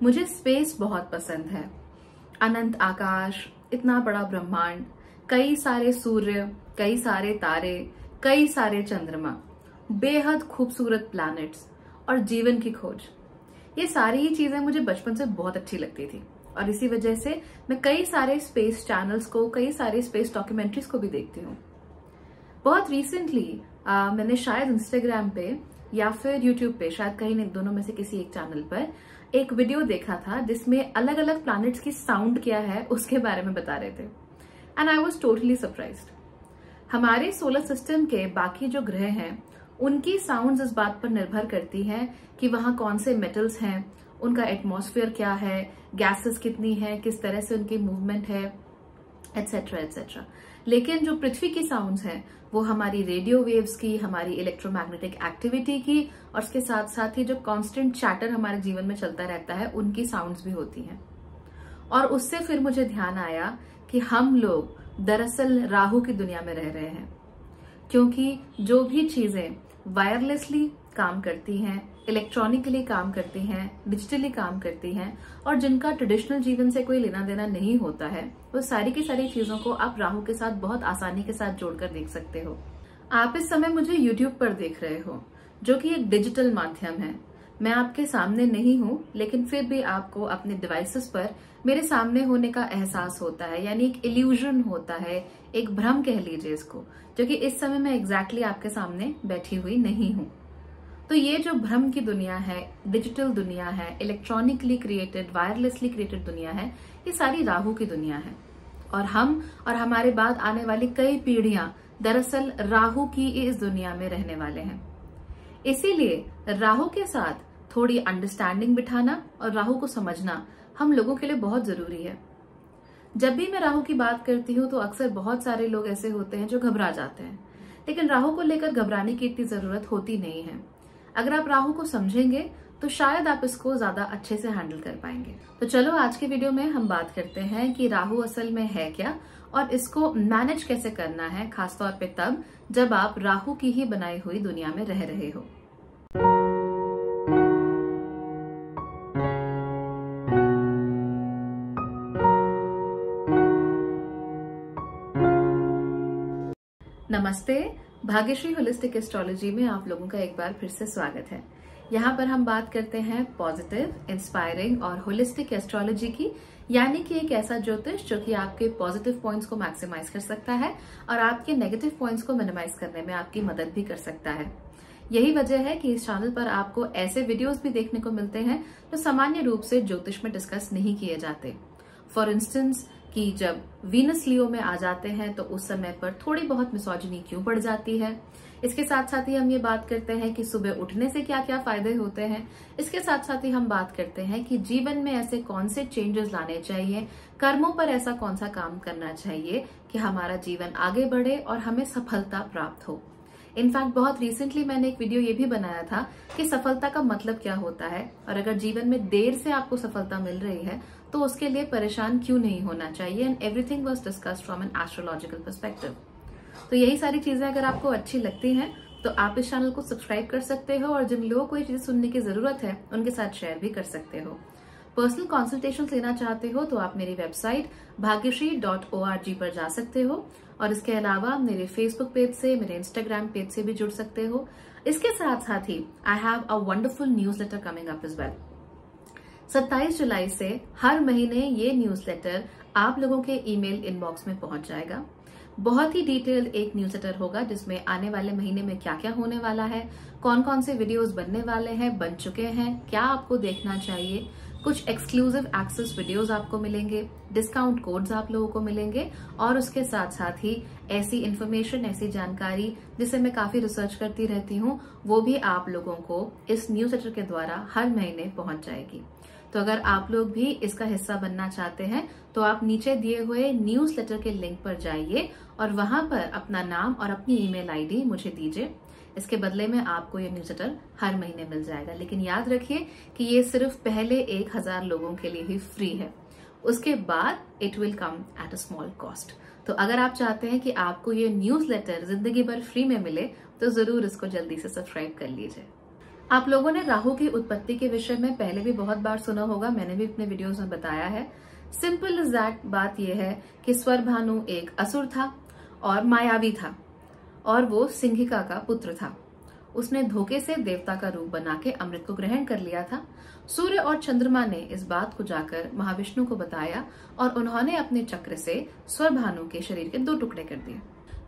मुझे स्पेस बहुत पसंद है। अनंत आकाश, इतना बड़ा ब्रह्मांड, कई सारे सूर्य, कई सारे तारे, कई सारे चंद्रमा, बेहद खूबसूरत प्लैनेट्स और जीवन की खोज, ये सारी ही चीजें मुझे बचपन से बहुत अच्छी लगती थी। और इसी वजह से मैं कई सारे स्पेस चैनल्स को, कई सारे स्पेस डॉक्यूमेंट्रीज को भी देखती हूँ। बहुत रिसेंटली मैंने शायद इंस्टाग्राम पे या फिर यूट्यूब पे, शायद कहीं नहीं, दोनों में से किसी एक चैनल पर एक वीडियो देखा था जिसमें अलग अलग प्लैनेट्स की साउंड क्या है उसके बारे में बता रहे थे। And I was totally surprised. हमारे सोलर सिस्टम के बाकी जो ग्रह हैं उनकी साउंड्स इस बात पर निर्भर करती हैं कि वहां कौन से मेटल्स हैं, उनका एटमॉस्फेयर क्या है, गैसेस कितनी है, किस तरह से उनकी मूवमेंट है, एटसेट्रा एटसेट्रा। लेकिन जो पृथ्वी की साउंड्स हैं वो हमारी रेडियो वेव्स की, हमारी इलेक्ट्रोमैग्नेटिक एक्टिविटी की, और उसके साथ साथ ही जो कांस्टेंट चैटर हमारे जीवन में चलता रहता है उनकी साउंड्स भी होती हैं। और उससे फिर मुझे ध्यान आया कि हम लोग दरअसल राहु की दुनिया में रह रहे हैं, क्योंकि जो भी चीजें वायरलेसली काम करती हैं, इलेक्ट्रॉनिकली काम करती हैं, डिजिटली काम करती हैं और जिनका ट्रेडिशनल जीवन से कोई लेना देना नहीं होता है, वो सारी की सारी चीजों को आप राहु के साथ बहुत आसानी के साथ जोड़कर देख सकते हो। आप इस समय मुझे यूट्यूब पर देख रहे हो, जो कि एक डिजिटल माध्यम है। मैं आपके सामने नहीं हूं, लेकिन फिर भी आपको अपने डिवाइसेस पर मेरे सामने होने का एहसास होता है, यानी एक इल्यूजन होता है, एक भ्रम कह लीजिए इसको, जो कि इस समय मैं एग्जैक्टली आपके सामने बैठी हुई नहीं हूं। तो ये जो भ्रम की दुनिया है, डिजिटल दुनिया है, इलेक्ट्रॉनिकली क्रिएटेड, वायरलेसली क्रिएटेड दुनिया है, ये सारी राहु की दुनिया है। और हम और हमारे बाद आने वाली कई पीढ़ियां दरअसल राहु की इस दुनिया में रहने वाले हैं। इसीलिए राहु के साथ थोड़ी अंडरस्टैंडिंग बिठाना और राहु को समझना हम लोगों के लिए बहुत जरूरी है। जब भी मैं राहु की बात करती हूँ तो अक्सर बहुत सारे लोग ऐसे होते हैं जो घबरा जाते हैं, लेकिन राहु को लेकर घबराने की इतनी जरूरत होती नहीं है। अगर आप राहु को समझेंगे तो शायद आप इसको ज्यादा अच्छे से हैंडल कर पाएंगे। तो चलो आज के वीडियो में हम बात करते हैं कि राहु असल में है क्या और इसको मैनेज कैसे करना है, खासतौर पे तब जब आप राहु की ही बनाई हुई दुनिया में रह रहे हो। नमस्ते, भाग्यश्री होलिस्टिक एस्ट्रोलॉजी में आप लोगों का एक बार फिर से स्वागत है। यहाँ पर हम बात करते हैं पॉजिटिव, इंस्पायरिंग और होलिस्टिक एस्ट्रोलॉजी की, यानी कि एक ऐसा ज्योतिष जो कि आपके पॉजिटिव पॉइंट्स को मैक्सिमाइज कर सकता है और आपके नेगेटिव पॉइंट्स को मिनिमाइज करने में आपकी मदद भी कर सकता है। यही वजह है कि इस चैनल पर आपको ऐसे वीडियोस भी देखने को मिलते हैं जो सामान्य रूप से ज्योतिष में डिस्कस नहीं किए जाते। फॉर इंस्टेंस कि जब वीनस लियो में आ जाते हैं तो उस समय पर थोड़ी बहुत मिसोजिनी क्यों बढ़ जाती है। इसके साथ साथ ही हम ये बात करते हैं कि सुबह उठने से क्या क्या फायदे होते हैं। इसके साथ साथ ही हम बात करते हैं कि जीवन में ऐसे कौन से चेंजेस लाने चाहिए, कर्मों पर ऐसा कौन सा काम करना चाहिए कि हमारा जीवन आगे बढ़े और हमें सफलता प्राप्त हो। इनफैक्ट बहुत रिसेंटली मैंने एक वीडियो ये भी बनाया था कि सफलता का मतलब क्या होता है, और अगर जीवन में देर से आपको सफलता मिल रही है तो उसके लिए परेशान क्यों नहीं होना चाहिए। And everything was discussed from an astrological perspective. तो यही सारी चीजें अगर आपको अच्छी लगती हैं तो आप इस चैनल को सब्सक्राइब कर सकते हो और जिन लोगों को ये चीजें सुनने की जरूरत है उनके साथ शेयर भी कर सकते हो। पर्सनल कंसल्टेशन लेना चाहते हो तो आप मेरी वेबसाइट bhagyashree.org पर जा सकते हो, और इसके अलावा मेरे फेसबुक पेज से, मेरे इंस्टाग्राम पेज से भी जुड़ सकते हो। इसके साथ साथ ही I have a wonderful newsletter coming up as well. 27 जुलाई से हर महीने ये न्यूज़लेटर आप लोगों के ईमेल इनबॉक्स में पहुंच जाएगा। बहुत ही डिटेल्ड एक न्यूज़लेटर होगा जिसमें आने वाले महीने में क्या क्या होने वाला है, कौन कौन से वीडियोस बनने वाले हैं, बन चुके हैं, क्या आपको देखना चाहिए, कुछ एक्सक्लूसिव एक्सेस वीडियोस आपको मिलेंगे, डिस्काउंट कोड्स आप लोगों को मिलेंगे, और उसके साथ साथ ही ऐसी इन्फॉर्मेशन, ऐसी जानकारी जिसे मैं काफी रिसर्च करती रहती हूँ, वो भी आप लोगों को इस न्यूज़लेटर के द्वारा हर महीने पहुंच जाएगी। तो अगर आप लोग भी इसका हिस्सा बनना चाहते हैं तो आप नीचे दिए हुए न्यूज़लेटर के लिंक पर जाइए और वहां पर अपना नाम और अपनी ईमेल आईडी मुझे दीजिए। इसके बदले में आपको ये न्यूज़लेटर हर महीने मिल जाएगा। लेकिन याद रखिए कि ये सिर्फ पहले 1000 लोगों के लिए ही फ्री है, उसके बाद it will come at a small cost. तो अगर आप चाहते हैं कि आपको ये न्यूज़लेटर जिंदगी भर फ्री में मिले तो जरूर इसको जल्दी से सब्सक्राइब कर लीजिए। आप लोगों ने राहु की उत्पत्ति के विषय में पहले भी बहुत बार सुना होगा, मैंने भी अपने वीडियोस में बताया है। सिंपल इज दैट, बात यह है कि स्वरभानु एक असुर था और मायावी था और वो सिंहिका का पुत्र था। उसने धोखे से देवता का रूप बना के अमृत को ग्रहण कर लिया था। सूर्य और चंद्रमा ने इस बात को जाकर महाविष्णु को बताया और उन्होंने अपने चक्र से स्वरभानु के शरीर के 2 टुकड़े कर दिए।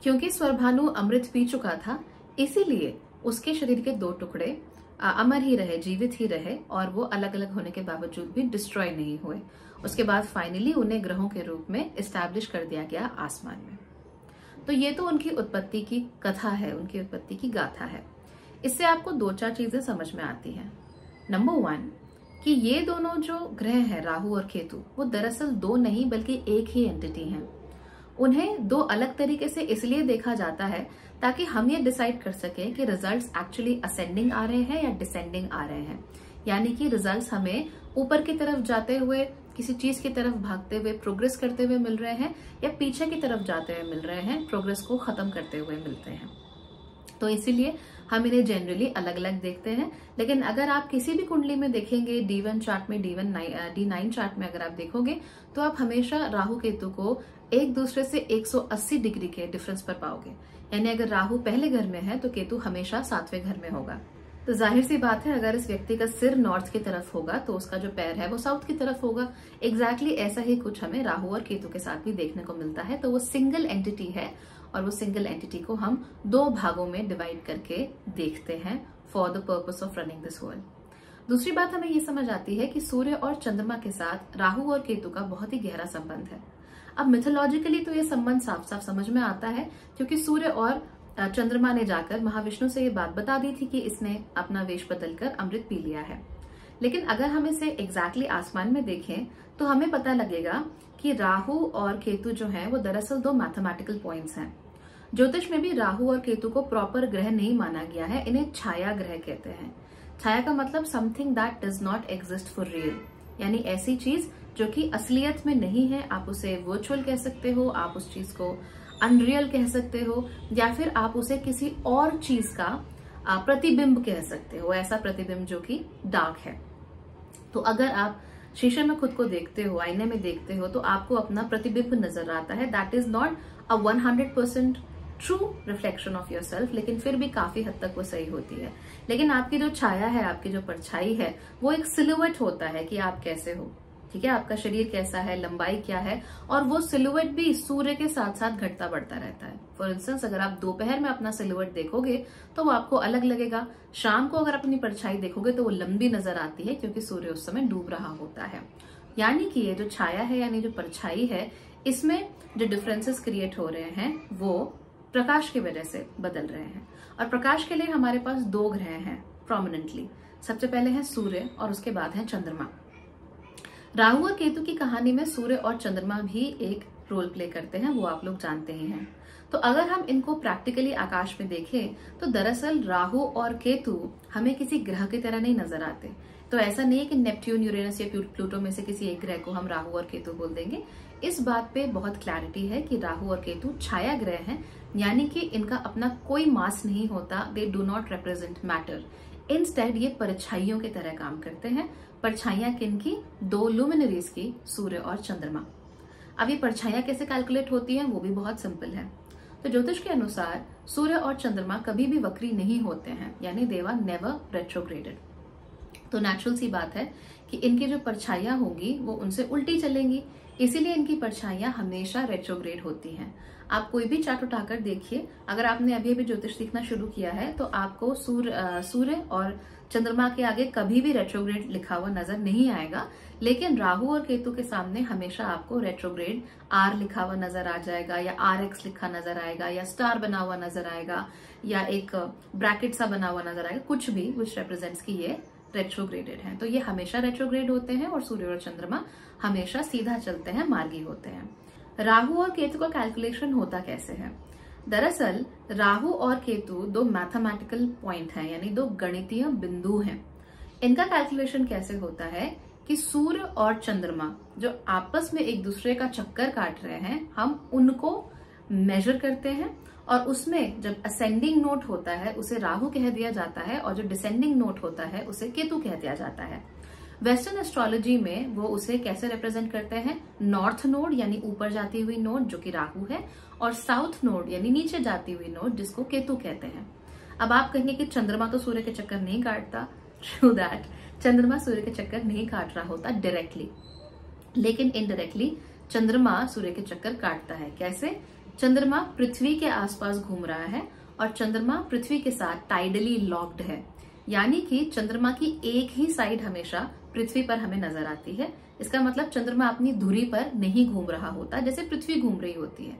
क्योंकि स्वरभानु अमृत पी चुका था, इसीलिए उसके शरीर के 2 टुकड़े अमर ही रहे, जीवित ही रहे और वो अलग अलग होने के बावजूद भी डिस्ट्रॉय नहीं हुए। उसके बाद फाइनली उन्हें ग्रहों के रूप में एस्टैब्लिश कर दिया गया आसमान में। तो ये तो उनकी उत्पत्ति की कथा है, उनकी उत्पत्ति की गाथा है। इससे आपको 2-4 चीजें समझ में आती हैं। नंबर 1 कि ये दोनों जो ग्रह हैं, राहु और केतु, वो दरअसल 2 नहीं बल्कि एक ही एंटिटी हैं। उन्हें 2 अलग तरीके से इसलिए देखा जाता है ताकि हम ये डिसाइड कर सकें कि रिजल्ट्स एक्चुअली असेंडिंग आ रहे हैं या डिसेंडिंग आ रहे हैं। यानी कि रिजल्ट्स हमें ऊपर की तरफ जाते हुए, किसी चीज की तरफ भागते हुए, प्रोग्रेस करते हुए मिल रहे हैं या पीछे की तरफ जाते हुए मिल रहे हैं, प्रोग्रेस को खत्म करते हुए मिलते हैं। तो इसीलिए हम इन्हें जनरली अलग अलग देखते हैं। लेकिन अगर आप किसी भी कुंडली में देखेंगे, D1 चार्ट में, D9 चार्ट में अगर आप देखोगे तो आप हमेशा राहु केतु को एक दूसरे से 180 डिग्री के डिफरेंस पर पाओगे। यानी अगर राहु पहले घर में है तो केतु हमेशा 7वें घर में होगा। तो जाहिर सी बात है, अगर इस व्यक्ति का सिर नॉर्थ की तरफ होगा तो उसका जो पैर है वो साउथ की तरफ होगा। एग्जैक्टली ऐसा ही कुछ हमें राहु और केतु के साथ भी देखने को मिलता है। तो वो सिंगल एंटिटी है और वो सिंगल एंटिटी को हम 2 भागों में डिवाइड करके देखते हैं for the purpose of running this world. दूसरी बात हमें ये समझ आती है कि सूर्य और चंद्रमा के साथ राहु और केतु का बहुत ही गहरा संबंध है। अब मिथोलॉजिकली तो ये संबंध साफ साफ समझ में आता है, क्योंकि सूर्य और चंद्रमा ने जाकर महाविष्णु से ये बात बता दी थी कि इसने अपना वेश बदलकर अमृत पी लिया है। लेकिन अगर हम इसे एग्जैक्टली आसमान में देखें तो हमें पता लगेगा कि राहु और केतु जो है वो दरअसल 2 मैथमेटिकल पॉइंट्स हैं। ज्योतिष में भी राहु और केतु को प्रॉपर ग्रह नहीं माना गया है, इन्हें छाया ग्रह कहते हैं। छाया का मतलब something that does not exist for real, यानी ऐसी चीज जो कि असलियत में नहीं है। आप उसे वर्चुअल कह सकते हो, आप उस चीज को अनरियल कह सकते हो, या फिर आप उसे किसी और चीज का प्रतिबिंब कह सकते हो, ऐसा प्रतिबिंब जो कि डार्क है। तो अगर आप शीशे में खुद को देखते हो, आईने में देखते हो, तो आपको अपना प्रतिबिंब नजर आता है। That is not a 100% true reflection of your self, लेकिन फिर भी काफी हद तक वो सही होती है। लेकिन आपकी जो छाया है, आपकी जो परछाई है, वो एक सिलुएट होता है कि आप कैसे हो। ठीक है, आपका शरीर कैसा है, लंबाई क्या है, और वो सिलुएट भी सूर्य के साथ साथ घटता बढ़ता रहता है। फॉर इंस्टेंस, अगर आप दोपहर में अपना सिलुएट देखोगे तो वो आपको अलग लगेगा। शाम को अगर अपनी परछाई देखोगे तो वो लंबी नजर आती है, क्योंकि सूर्य उस समय डूब रहा होता है। यानी कि ये जो छाया है, यानी जो परछाई है, इसमें जो डिफरेंसेस क्रिएट हो रहे हैं वो प्रकाश की वजह से बदल रहे हैं। और प्रकाश के लिए हमारे पास 2 ग्रह हैं प्रोमिनेंटली। सबसे पहले है सूर्य और उसके बाद है चंद्रमा। राहु और केतु की कहानी में सूर्य और चंद्रमा भी एक रोल प्ले करते हैं, वो आप लोग जानते ही हैं। तो अगर हम इनको प्रैक्टिकली आकाश में देखें तो दरअसल राहु और केतु हमें किसी ग्रह की तरह नहीं नजर आते। तो ऐसा नहीं है कि नेपट्यून, यूरेनस या प्लूटो में से किसी एक ग्रह को हम राहु और केतु बोल देंगे। इस बात पे बहुत क्लैरिटी है कि राहु और केतु छाया ग्रह हैं, यानी कि इनका अपना कोई मास नहीं होता। They do not represent matter, instead ये परछाइयों की तरह काम करते हैं। परछाइयां किनकी? 2 लुमिनरीज की, सूर्य और चंद्रमा। अब ये परछाइयां कैसे कैलकुलेट होती हैं वो भी बहुत सिंपल है। तो ज्योतिष के अनुसार सूर्य और चंद्रमा कभी भी वक्री नहीं होते हैं, यानी दे आर नेवर रेट्रोग्रेडेड। तो नेचुरल सी बात है कि इनकी जो परछाइयां होंगी वो उनसे उल्टी चलेंगी, इसीलिए इनकी परछाइयां हमेशा रेट्रोग्रेड होती हैं। आप कोई भी चार्ट उठाकर देखिए, अगर आपने अभी अभी ज्योतिष सीखना शुरू किया है तो आपको सूर्य और चंद्रमा के आगे कभी भी रेट्रोग्रेड लिखा हुआ नजर नहीं आएगा। लेकिन राहु और केतु के सामने हमेशा आपको रेट्रोग्रेड R लिखा हुआ नजर आ जाएगा, या RX लिखा नजर आएगा, या स्टार बना हुआ नजर आएगा, या एक ब्रैकेट सा बना हुआ नजर आएगा, कुछ भी विच रिप्रेजेंट्स कि ये रेट्रोग्रेडेड है। तो ये हमेशा रेट्रोग्रेड होते हैं और सूर्य और चंद्रमा हमेशा सीधा चलते हैं, मार्गी होते हैं। राहु और केतु का कैलकुलेशन होता कैसे है? दरअसल राहु और केतु 2 मैथमेटिकल पॉइंट हैं, यानी 2 गणितीय बिंदु हैं। इनका कैलकुलेशन कैसे होता है कि सूर्य और चंद्रमा जो आपस में एक दूसरे का चक्कर काट रहे हैं, हम उनको मेजर करते हैं और उसमें जब असेंडिंग नोट होता है उसे राहु कह दिया जाता है और जो डिसेंडिंग नोट होता है उसे केतु कह दिया जाता है। वेस्टर्न एस्ट्रोलॉजी में वो उसे कैसे रिप्रेजेंट करते हैं, नॉर्थ नोड यानी ऊपर जाती हुई नोड जो कि राहु है, और साउथ नोड यानी नीचे जाती हुई नोड जिसको केतु कहते हैं। अब आप कहेंगे कि चंद्रमा तो सूर्य के चक्कर नहीं काटता। ट्रू दैट, चंद्रमा सूर्य के चक्कर नहीं काट रहा होता डायरेक्टली, लेकिन इनडायरेक्टली चंद्रमा सूर्य के चक्कर काटता है। कैसे? चंद्रमा पृथ्वी के आसपास घूम रहा है और चंद्रमा पृथ्वी के साथ टाइडली लॉक्ड है, यानी कि चंद्रमा की एक ही साइड हमेशा पृथ्वी पर हमें नजर आती है। इसका मतलब चंद्रमा अपनी धुरी पर नहीं घूम रहा होता जैसे पृथ्वी घूम रही होती है।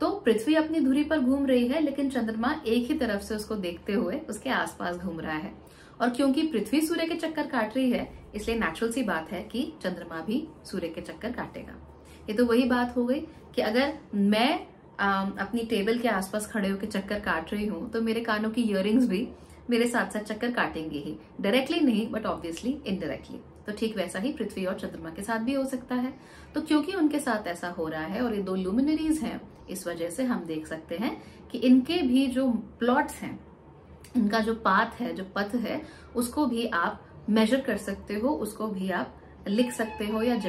तो पृथ्वी अपनी धुरी पर घूम रही है लेकिन चंद्रमा एक ही तरफ से उसको देखते हुए उसके आसपास घूम रहा है। और क्योंकि पृथ्वी सूर्य के चक्कर काट रही है इसलिए नेचुरल सी बात है कि चंद्रमा भी सूर्य के चक्कर काटेगा। ये तो वही बात हो गई कि अगर मैं अपनी टेबल के आसपास खड़े होकर चक्कर काट रही हूँ तो मेरे कानों की इयररिंग्स भी मेरे साथ साथ चक्कर काटेंगे ही, डायरेक्टली नहीं बट ऑब्वियसली इनडायरेक्टली। तो ठीक वैसा ही पृथ्वी और चंद्रमा के साथ भी हो सकता है। तो क्योंकि उनके साथ ऐसा हो रहा है और ये दो लुमिनरीज हैं, इस वजह से हम देख सकते हैं कि इनके भी जो प्लॉट्स हैं, इनका जो पाथ है, जो पथ है, उसको भी आप मेजर कर सकते हो, उसको भी आप लिख सकते हो या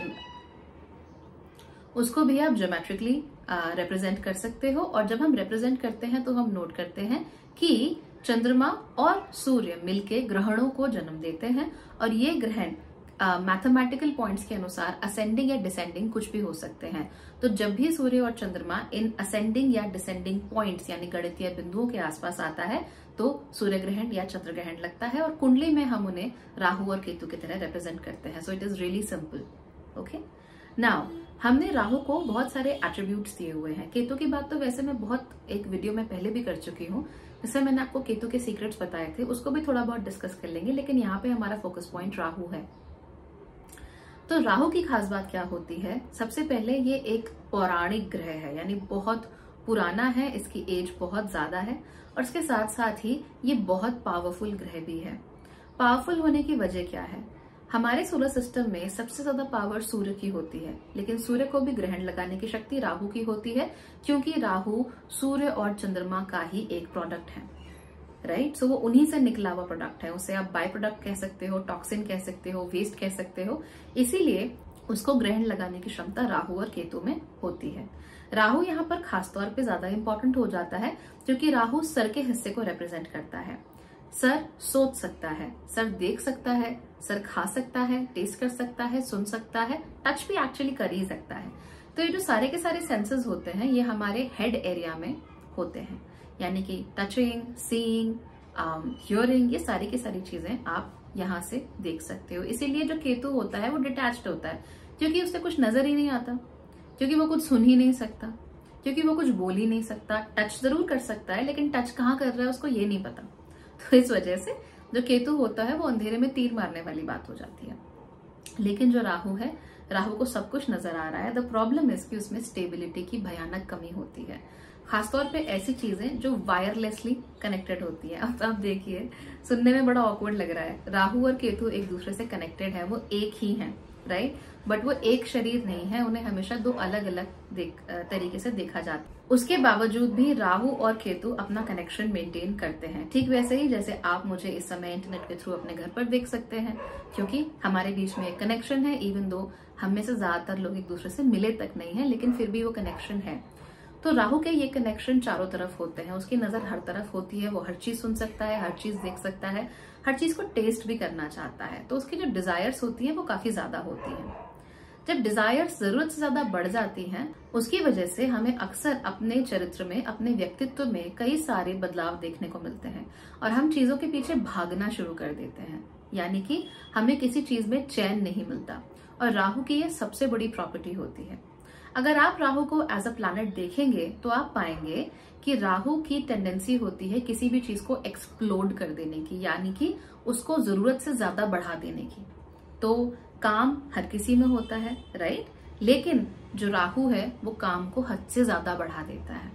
उसको भी आप ज्योमेट्रिकली रिप्रेजेंट कर सकते हो। और जब हम रिप्रेजेंट करते हैं तो हम नोट करते हैं कि चंद्रमा और सूर्य मिलके ग्रहणों को जन्म देते हैं और ये ग्रहण मैथमेटिकल पॉइंट्स के अनुसार असेंडिंग या डिसेंडिंग कुछ भी हो सकते हैं। तो जब भी सूर्य और चंद्रमा इन असेंडिंग या डिसेंडिंग पॉइंट्स यानी गणितीय बिंदुओं के आसपास आता है तो सूर्य ग्रहण या चंद्र ग्रहण लगता है और कुंडली में हम उन्हें राहु और केतु की तरह रिप्रेजेंट करते हैं। So it is really simple. Okay, now हमने राहु को बहुत सारे एट्रीब्यूट्स दिए हुए हैं। केतु की बात तो वैसे मैं बहुत एक वीडियो में पहले भी कर चुकी हूँ, जिससे मैंने आपको केतु के सीक्रेट्स बताए थे, उसको भी थोड़ा बहुत डिस्कस कर लेंगे, लेकिन यहाँ पे हमारा फोकस पॉइंट राहु है। तो राहु की खास बात क्या होती है? सबसे पहले ये एक पौराणिक ग्रह है, यानी बहुत पुराना है, इसकी एज बहुत ज्यादा है और इसके साथ साथ ही ये बहुत पावरफुल ग्रह भी है। पावरफुल होने की वजह क्या है? हमारे सोलर सिस्टम में सबसे ज्यादा पावर सूर्य की होती है, लेकिन सूर्य को भी ग्रहण लगाने की शक्ति राहु की होती है, क्योंकि राहु सूर्य और चंद्रमा का ही एक प्रोडक्ट है, राइट। सो वो उन्हीं से निकला हुआ प्रोडक्ट है, उसे आप बाय प्रोडक्ट कह सकते हो, टॉक्सिन कह सकते हो, वेस्ट कह सकते हो। इसीलिए उसको ग्रहण लगाने की क्षमता राहु और केतु में होती है। राहु यहाँ पर खासतौर पे ज्यादा इंपॉर्टेंट हो जाता है क्योंकि राहु सर के हिस्से को रिप्रेजेंट करता है। सर सोच सकता है, सर देख सकता है, सर खा सकता है, टेस्ट कर सकता है, सुन सकता है, टच भी एक्चुअली कर ही सकता है। तो ये जो सारे के सारे सेंसेस होते हैं ये हमारे हेड एरिया में होते हैं, यानी कि टचिंग, सीइंग, हियरिंग, ये सारी की सारी चीजें आप यहाँ से देख सकते हो। इसीलिए जो केतु होता है वो डिटैच्ड होता है, क्योंकि उसे कुछ नजर ही नहीं आता, क्योंकि वो कुछ सुन ही नहीं सकता, क्योंकि वो कुछ बोल ही नहीं सकता। टच जरूर कर सकता है लेकिन टच कहाँ कर रहा है उसको ये नहीं पता। तो इस वजह से जो केतु होता है वो अंधेरे में तीर मारने वाली बात हो जाती है। लेकिन जो राहु है, राहु को सब कुछ नजर आ रहा है। द प्रॉब्लम इज कि उसमें स्टेबिलिटी की भयानक कमी होती है, खासतौर पे ऐसी चीजें जो वायरलेसली कनेक्टेड होती है। अब आप देखिए, सुनने में बड़ा ऑकवर्ड लग रहा है, राहु और केतु एक दूसरे से कनेक्टेड है, वो एक ही है, राइट, बट वो एक शरीर नहीं है, उन्हें हमेशा दो अलग अलग तरीके से देखा जाता है। उसके बावजूद भी राहु और केतु अपना कनेक्शन मेंटेन करते हैं, ठीक वैसे ही जैसे आप मुझे इस समय इंटरनेट के थ्रू अपने घर पर देख सकते हैं, क्योंकि हमारे बीच में एक कनेक्शन है। इवन दो हम में से ज्यादातर लोग एक दूसरे से मिले तक नहीं है, लेकिन फिर भी वो कनेक्शन है। तो राहु के ये कनेक्शन चारों तरफ होते हैं, उसकी नजर हर तरफ होती है, वो हर चीज सुन सकता है, हर चीज देख सकता है, हर चीज को टेस्ट भी करना चाहता है। तो उसकी जो डिजायर्स होती है वो काफी ज्यादा होती है। जब डिजायर्स जरूरत से ज्यादा बढ़ जाती हैं, उसकी वजह से हमें अक्सर अपने चरित्र में, अपने व्यक्तित्व में कई सारे बदलाव देखने को मिलते हैं और हम चीजों के पीछे भागना शुरू कर देते हैं, यानी कि हमें किसी चीज में चैन नहीं मिलता। और राहु की ये सबसे बड़ी प्रॉपर्टी होती है। अगर आप राहु को एज अ प्लैनेट देखेंगे तो आप पाएंगे कि राहु की टेंडेंसी होती है किसी भी चीज को एक्सप्लोड कर देने की, यानी कि उसको जरूरत से ज्यादा बढ़ा देने की। तो काम हर किसी में होता है, राइट, लेकिन जो राहु है वो काम को हद से ज्यादा बढ़ा देता है।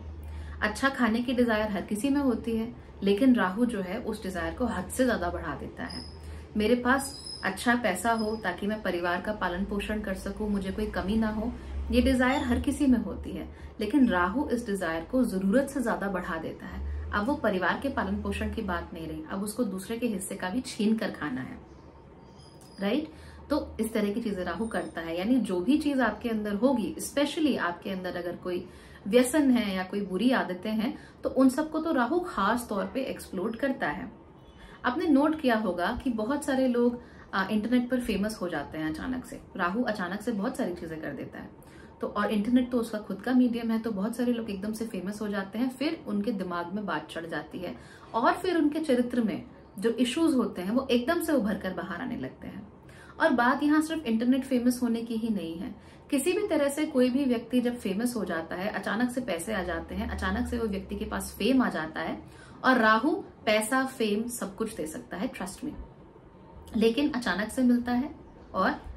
अच्छा खाने की डिजायर हर किसी में होती है, लेकिन राहु जो है उस डिजायर को हद से ज्यादा बढ़ा देता है। मेरे पास अच्छा पैसा हो ताकि मैं परिवार का पालन पोषण कर सकूं, मुझे कोई कमी ना हो, ये डिजायर हर किसी में होती है, लेकिन राहु इस डिजायर को जरूरत से ज्यादा बढ़ा देता है। अब वो परिवार के पालन पोषण की बात नहीं रही, अब उसको दूसरे के हिस्से का भी छीन कर खाना है, राइट। तो इस तरह की चीजें राहु करता है। यानी जो भी चीज आपके अंदर होगी, स्पेशली आपके अंदर अगर कोई व्यसन है या कोई बुरी आदतें हैं, तो उन सबको तो राहु खास तौर पे एक्सप्लोड करता है। आपने नोट किया होगा कि बहुत सारे लोग इंटरनेट पर फेमस हो जाते हैं अचानक से। राहु अचानक से बहुत सारी चीजें कर देता है, तो और इंटरनेट तो उसका खुद का मीडियम है, तो बहुत सारे लोग एकदम से फेमस हो जाते हैं, फिर उनके दिमाग में बात चढ़ जाती है और फिर उनके चरित्र में जो इश्यूज होते हैं वो एकदम से उभर कर बाहर आने लगते हैं। और बात यहाँ सिर्फ इंटरनेट फेमस होने की ही नहीं है, किसी भी तरह से कोई भी व्यक्ति जब फेमस हो जाता है, अचानक से पैसे आ जाते हैं, अचानक से वो व्यक्ति के पास फेम आ जाता है, और राहु पैसा फेम सब कुछ दे सकता है, ट्रस्ट में, लेकिन अचानक से मिलता है और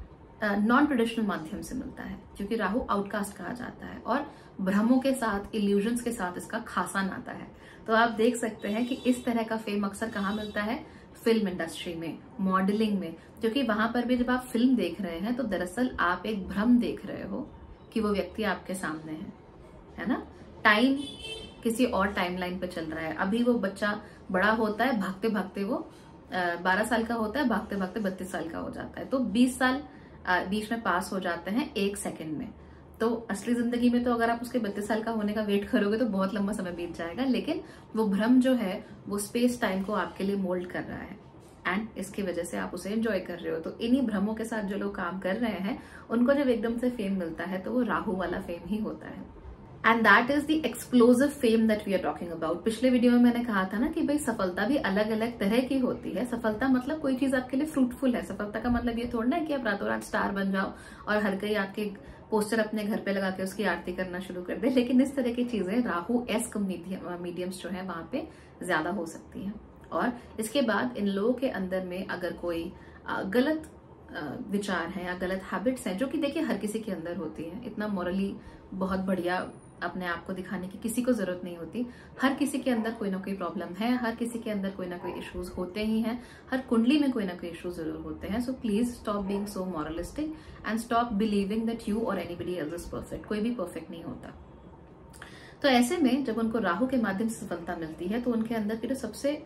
नॉन ट्रेडिशनल माध्यम से मिलता है, क्योंकि राहु आउटकास्ट कहा जाता है और भ्रमों के साथ, इल्यूजन्स के साथ इसका खासा नाता है। तो आप देख सकते हैं कि इस तरह का फेम अक्सर कहाँ मिलता है, फिल्म इंडस्ट्री में, मॉडलिंग में, क्योंकि वहां पर भी जब आप फिल्म देख रहे हैं तो दरअसल आप एक भ्रम देख रहे हो कि वो व्यक्ति आपके सामने है ना। टाइम किसी और टाइमलाइन पे चल रहा है। अभी वो बच्चा बड़ा होता है, भागते भागते वो 12 साल का होता है, भागते भागते 32 साल का हो जाता है, तो 20 साल बीच में पास हो जाते हैं 1 सेकंड में। तो असली जिंदगी में तो अगर आप उसके 32 साल का होने का वेट करोगे तो बहुत लंबा समय बीत जाएगा, लेकिन वो भ्रम जो है वो स्पेस टाइम को आपके लिए मोल्ड कर रहा है, एंड इसकी वजह से आप उसे एंजॉय कर रहे हो। तो इन्हीं भ्रमों के साथ जो लोग काम कर रहे हैं, उनको जब एकदम से फेम मिलता है तो वो राहु वाला फेम ही होता है, and that is the explosive fame that we are talking about. पिछले वीडियो में मैंने कहा था ना कि भाई सफलता भी अलग अलग तरह की होती है। सफलता मतलब कोई चीज आपके लिए फ्रूटफुल है। सफलता का मतलब ये थोड़ा ना है कि आप रातों रात स्टार बन जाओ और हर कोई आपके पोस्टर अपने घर पे लगा के उसकी आरती करना शुरू कर दे, लेकिन इस तरह की चीजें राहु एस्क मीडियम्स जो है वहां पे ज्यादा हो सकती हैं। और इसके बाद इन लोगों के अंदर में अगर कोई गलत विचार हैं या गलत हैबिट्स हैं, जो कि देखिए हर किसी के अंदर होती है, इतना मॉरली बहुत बढ़िया अपने आप को दिखाने की किसी को जरूरत नहीं होती। हर किसी के अंदर कोई ना कोई प्रॉब्लम है, हर किसी के अंदर कोई ना कोई इश्यूज होते ही हैं, हर कुंडली में कोई ना कोई इश्यूज जरूर होते हैं। So please stop being so moralistic and stop believing that you और एनीबडी एल्स इज परफेक्ट। कोई भी परफेक्ट नहीं होता। तो ऐसे में जब उनको राहु के माध्यम से सफलता मिलती है तो उनके अंदर के जो सबसे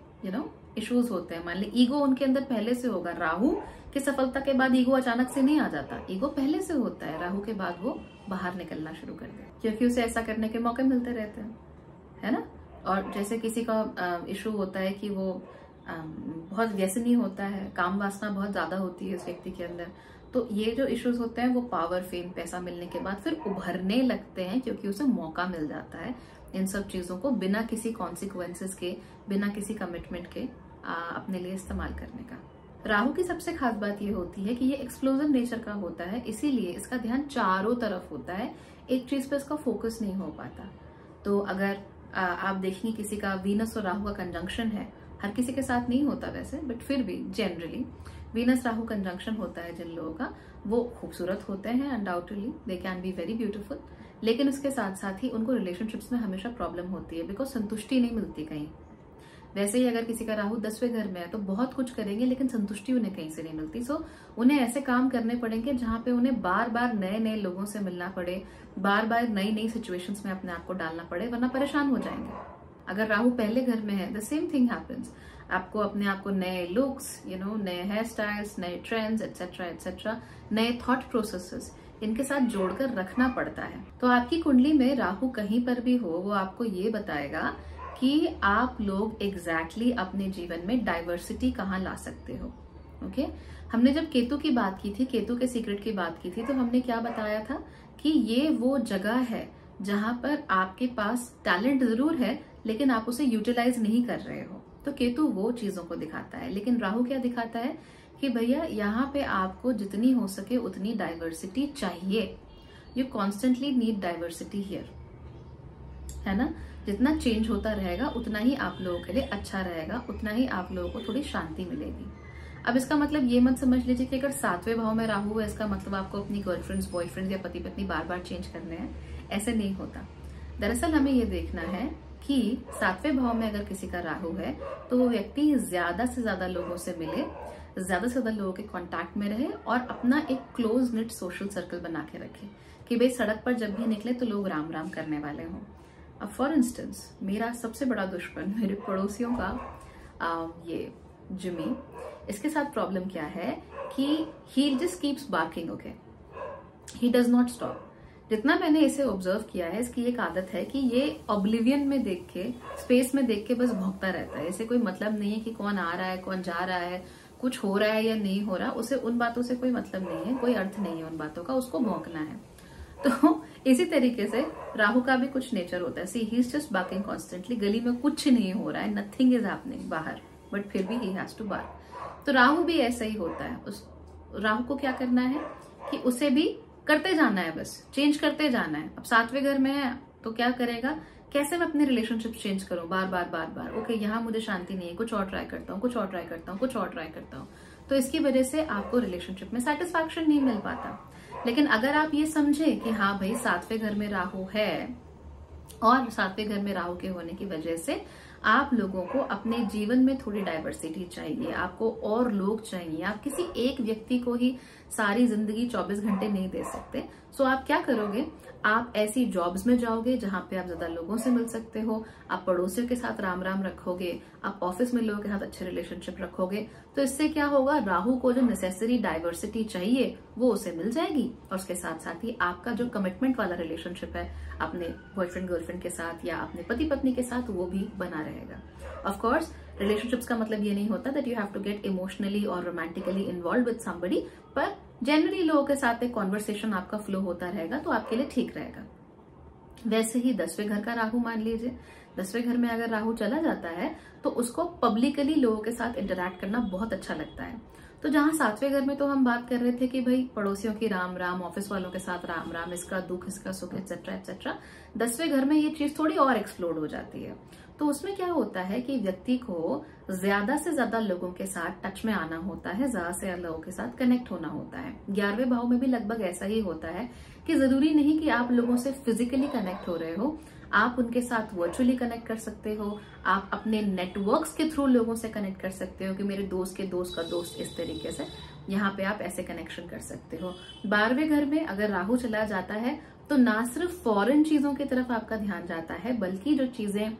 इश्यूज होते हैं, मान ली ईगो उनके अंदर पहले से होगा। राहु की सफलता के बाद ईगो अचानक से नहीं आ जाता, ईगो पहले से होता है। राहु के बाद वो बाहर निकलना शुरू कर दे, क्योंकि उसे ऐसा करने के मौके मिलते रहते हैं, है ना। और जैसे किसी का इशू होता है कि वो बहुत व्यसनी होता है, काम वासना बहुत ज्यादा होती है उस व्यक्ति के अंदर, तो ये जो इश्यूज होते हैं वो पावर, फेम, पैसा मिलने के बाद फिर उभरने लगते हैं, क्योंकि उसे मौका मिल जाता है इन सब चीजों को बिना किसी कॉन्सिक्वेंसेस के, बिना किसी कमिटमेंट के अपने लिए इस्तेमाल करने का। राहु की सबसे खास बात ये होती है कि ये एक्सप्लोजिव नेचर का होता है, इसीलिए इसका ध्यान चारों तरफ होता है, एक चीज पे इसका फोकस नहीं हो पाता। तो अगर आप देखेंगे किसी का वीनस और राहु का कंजंक्शन है, हर किसी के साथ नहीं होता वैसे, बट फिर भी जनरली वीनस राहु कंजंक्शन होता है जिन लोगों का, वो खूबसूरत होते हैं, undoubtedly they can be very beautiful, लेकिन उसके साथ साथ ही उनको रिलेशनशिप्स में हमेशा प्रॉब्लम होती है, बिकॉज संतुष्टि नहीं मिलती कहीं। वैसे ही अगर किसी का राहु 10वें घर में है तो बहुत कुछ करेंगे लेकिन संतुष्टि उन्हें कहीं से नहीं मिलती। सो उन्हें ऐसे काम करने पड़ेंगे जहां पे उन्हें बार बार नए नए लोगों से मिलना पड़े, बार बार नई नई सिचुएशंस में अपने आप को डालना पड़े, वरना परेशान हो जाएंगे। अगर राहु पहले घर में है, द सेम थिंग हैपेंस। आपको अपने आप को नए लुक्स, नए हेयर स्टाइल्स, नए ट्रेंड्स एटसेट्रा एटसेट्रा, नए थॉट प्रोसेसेस, इनके साथ जोड़कर रखना पड़ता है। तो आपकी कुंडली में राहु कहीं पर भी हो, वो आपको ये बताएगा कि आप लोग एग्जैक्टली अपने जीवन में डाइवर्सिटी कहाँ ला सकते हो। ओके, हमने जब केतु की बात की थी, केतु के सीक्रेट की बात की थी, तो हमने क्या बताया था कि ये वो जगह है जहां पर आपके पास टैलेंट जरूर है लेकिन आप उसे यूटिलाइज नहीं कर रहे हो। तो केतु वो चीजों को दिखाता है, लेकिन राहु क्या दिखाता है कि भैया यहाँ पे आपको जितनी हो सके उतनी डाइवर्सिटी चाहिए। You constantly need diversity here, है ना। जितना चेंज होता रहेगा उतना ही आप लोगों के लिए अच्छा रहेगा, उतना ही आप लोगों को थोड़ी शांति मिलेगी। अब इसका मतलब ये मत समझ लीजिए कि अगर 7वें भाव में राहु है इसका मतलब आपको अपनी गर्लफ्रेंड्स, बॉयफ्रेंड या पति पत्नी बार बार चेंज करने हैं, ऐसे नहीं होता। दरअसल हमें ये देखना है कि 7वें भाव में अगर किसी का राहु है तो वो व्यक्ति ज्यादा से ज्यादा लोगों से मिले, ज्यादा से ज्यादा लोगों के कांटेक्ट में रहे और अपना एक क्लोज निट सोशल सर्कल बना के रखे कि भाई सड़क पर जब भी निकले तो लोग राम राम करने वाले हों। अब फॉर इंस्टेंस मेरा सबसे बड़ा दुश्मन मेरे पड़ोसियों का ये जिमी, इसके साथ प्रॉब्लम क्या है कि he just keeps barking, okay, he does not stop. जितना मैंने इसे ऑब्जर्व किया है, इसकी एक आदत है कि ये ऑब्लिवियन में देख के, स्पेस में देख के बस भौंकता रहता है। इसे कोई मतलब नहीं है कि कौन आ रहा है, कौन जा रहा है, कुछ हो रहा है या नहीं हो रहा, उसे उन बातों से कोई मतलब नहीं है, कोई अर्थ नहीं है उन बातों का, उसको भौंकना है। तो इसी तरीके से राहु का भी कुछ नेचर होता है। See he is just barking constantly, गली में कुछ नहीं हो रहा है, नथिंग इज हैपनिंग बाहर, बट फिर भी ही हैज टू बार्क। तो राहु भी ऐसा ही होता है। उस राहु को क्या करना है कि उसे भी करते जाना है, बस चेंज करते जाना है। अब 7वें घर में है तो क्या करेगा, कैसे मैं अपने रिलेशनशिप चेंज करूं, बार बार बार बार, ओके यहाँ मुझे शांति नहीं है, कुछ और ट्राई करता हूँ, कुछ और ट्राई करता हूँ, कुछ और ट्राई करता हूँ। तो इसकी वजह से आपको रिलेशनशिप में सेटिस्फैक्शन नहीं मिल पाता। लेकिन अगर आप ये समझे कि हाँ भाई 7वें घर में राहु है और 7वें घर में राहु के होने की वजह से आप लोगों को अपने जीवन में थोड़ी डाइवर्सिटी चाहिए, आपको और लोग चाहिए, आप किसी एक व्यक्ति को ही सारी जिंदगी 24 घंटे नहीं दे सकते। सो आप क्या करोगे, आप ऐसी जॉब्स में जाओगे जहां पे आप ज्यादा लोगों से मिल सकते हो, आप पड़ोसियों के साथ राम राम रखोगे, आप ऑफिस में लोगों के साथ अच्छे रिलेशनशिप रखोगे। तो इससे क्या होगा, राहु को जो नेसेसरी डाइवर्सिटी चाहिए वो उसे मिल जाएगी और उसके साथ साथ ही आपका जो कमिटमेंट वाला रिलेशनशिप है अपने बॉयफ्रेंड गर्लफ्रेंड के साथ या अपने पति पत्नी के साथ, वो भी बना रहेगा। ऑफ कोर्स रिलेशनशिप्स का मतलब ये नहीं होता that you have to get emotionally और रोमांटिकली इन्वॉल्व विद समबडी, पर जनरली लोगों के साथ एक कॉन्वर्सेशन आपका फ्लो होता रहेगा तो आपके लिए ठीक रहेगा। वैसे ही 10वें घर का राहु मान लीजिए, 10वें घर में अगर राहु चला जाता है तो उसको पब्लिकली लोगों के साथ इंटरैक्ट करना बहुत अच्छा लगता है। तो जहां 7वें घर में तो हम बात कर रहे थे कि भाई पड़ोसियों की राम राम, ऑफिस वालों के साथ राम राम, इसका दुख इसका सुख एक्सेट्रा एक्सेट्रा, 10वें घर में ये चीज थोड़ी और एक्सप्लोड हो जाती है। तो उसमें क्या होता है कि व्यक्ति को ज्यादा से ज्यादा लोगों के साथ टच में आना होता है, ज्यादा से ज्यादा लोगों के साथ कनेक्ट होना होता है। 11वें भाव में भी लगभग ऐसा ही होता है कि जरूरी नहीं कि आप लोगों से फिजिकली कनेक्ट हो रहे हो, आप उनके साथ वर्चुअली कनेक्ट कर सकते हो, आप अपने नेटवर्क्स के थ्रू लोगों से कनेक्ट कर सकते हो कि मेरे दोस्त के दोस्त का दोस्त, इस तरीके से यहाँ पे आप ऐसे कनेक्शन कर सकते हो। 12वें घर में अगर राहु चला जाता है तो ना सिर्फ फॉरेन चीजों की तरफ आपका ध्यान जाता है, बल्कि जो चीजें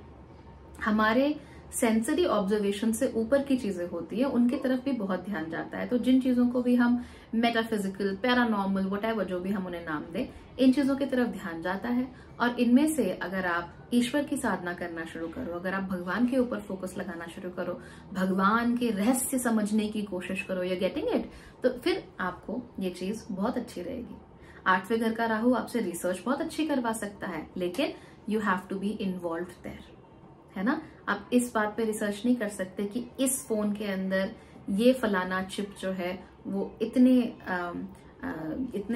हमारे सेंसरी ऑब्जर्वेशन से ऊपर की चीजें होती है उनकी तरफ भी बहुत ध्यान जाता है। तो जिन चीजों को भी हम मेटाफिजिकल, पैरानॉर्मल, व्हाटएवर जो भी हम उन्हें नाम दें, इन चीजों की तरफ ध्यान जाता है। और इनमें से अगर आप ईश्वर की साधना करना शुरू करो, अगर आप भगवान के ऊपर फोकस लगाना शुरू करो, भगवान के रहस्य समझने की कोशिश करो, या गेटिंग इट, तो फिर आपको ये चीज बहुत अच्छी रहेगी। 8वें घर का राहु आपसे रिसर्च बहुत अच्छी करवा सकता है, लेकिन you have to be involve there, है ना। आप इस बात पे रिसर्च नहीं कर सकते कि इस फोन के अंदर ये फलाना चिप जो है वो इतने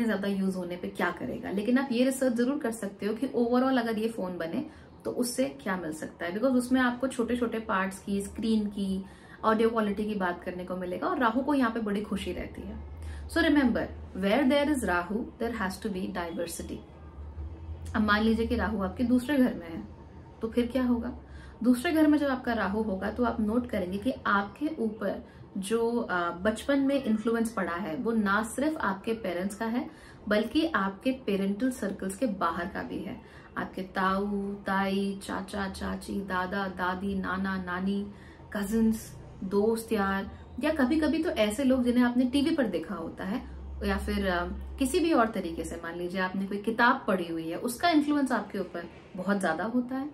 ज्यादा यूज होने पे क्या करेगा, लेकिन आप ये रिसर्च जरूर कर सकते हो कि ओवरऑल अगर ये फोन बने तो उससे क्या मिल सकता है, बिकॉज उसमें आपको छोटे छोटे पार्ट्स की, स्क्रीन की, ऑडियो क्वालिटी की बात करने को मिलेगा और राहु को यहाँ पे बड़ी खुशी रहती है। So remember, where there is Rahu there has to be diversity. अब मान लीजिए कि राहु आपके दूसरे घर में है, तो फिर क्या होगा, दूसरे घर में जब आपका राहु होगा तो आप नोट करेंगे कि आपके ऊपर जो बचपन में इन्फ्लुएंस पड़ा है वो ना सिर्फ आपके पेरेंट्स का है, बल्कि आपके पेरेंटल सर्कल्स के बाहर का भी है। आपके ताऊ ताई, चाचा चाची, दादा दादी, नाना नानी, कजिन्स, दोस्त यार, या कभी कभी तो ऐसे लोग जिन्हें आपने टीवी पर देखा होता है, या फिर किसी भी और तरीके से, मान लीजिए आपने कोई किताब पढ़ी हुई है, उसका इन्फ्लुएंस आपके ऊपर बहुत ज्यादा होता है।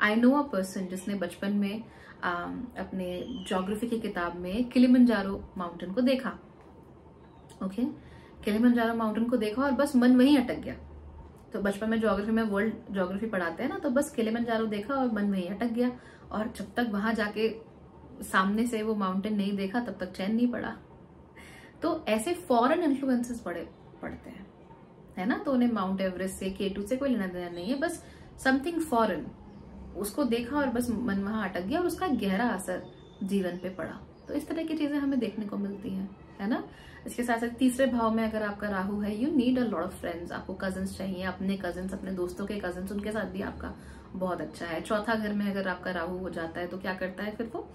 आई नो अ पर्सन जिसने बचपन में अपने ज्योग्राफी की किताब में किलिमंजारो माउंटेन को देखा, ओके, किलिमंजारो माउंटेन को देखा और बस मन वहीं अटक गया। तो बचपन में ज्योग्राफी में वर्ल्ड ज्योग्राफी पढ़ाते हैं ना, तो बस किलिमंजारो देखा और मन वहीं अटक गया, और जब तक वहां जाके सामने से वो माउंटेन नहीं देखा तब तक चैन नहीं पड़ा। तो ऐसे फॉरेन इन्फ्लुएंसेस पड़ते हैं, है ना। तो उन्हें माउंट एवरेस्ट से, K2 से कोई लेना देना नहीं है, बस समथिंग फॉरेन, उसको देखा और बस मन वहां अटक गया और उसका गहरा असर जीवन पे पड़ा। तो इस तरह की चीजें हमें देखने को मिलती हैं, है ना। इसके साथ साथ तीसरे भाव में अगर आपका राहु है, you need a lot of friends, आपको कजिन्स चाहिए, अपने कजिन्स, अपने दोस्तों के कजिन्स, उनके साथ भी आपका बहुत अच्छा है। चौथा घर में अगर आपका राहु हो जाता है तो क्या करता है फिर वो,